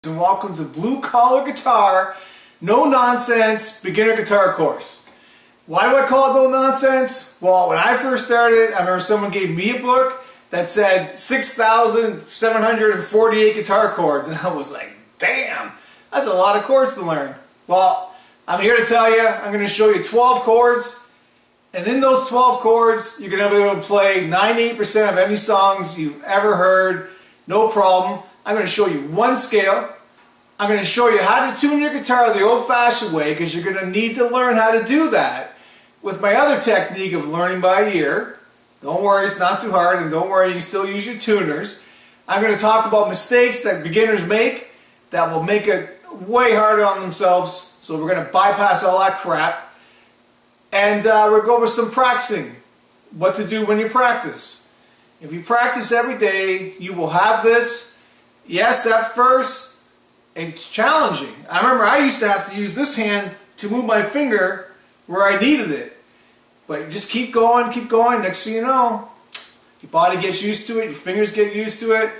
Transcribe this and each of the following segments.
And welcome to Blue Collar Guitar, no nonsense beginner guitar course. Why do I call it no nonsense? Well, when I first started, I remember someone gave me a book that said 6,748 guitar chords, and I was like, damn, that's a lot of chords to learn. Well, I'm here to tell you, I'm going to show you 12 chords, and in those 12 chords, you're going to be able to play 98% of any songs you've ever heard, no problem. I'm going to show you one scale. I'm going to show you how to tune your guitar the old-fashioned way, because you're going to need to learn how to do that with my other technique of learning by ear. Don't worry, it's not too hard, and don't worry, you can still use your tuners. I'm going to talk about mistakes that beginners make that will make it way harder on themselves, so we're going to bypass all that crap. And we'll go over some practicing, what to do when you practice. If you practice every day, you will have this. Yes, at first, it's challenging. I remember I used to have to use this hand to move my finger where I needed it. But you just keep going, next thing you know, your body gets used to it, your fingers get used to it,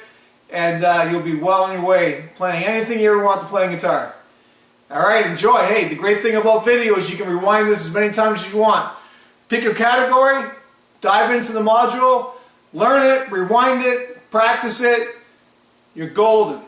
and you'll be well on your way playing anything you ever want to play on guitar. Alright, enjoy. Hey, the great thing about video is you can rewind this as many times as you want. Pick your category, dive into the module, learn it, rewind it, practice it. You're golden.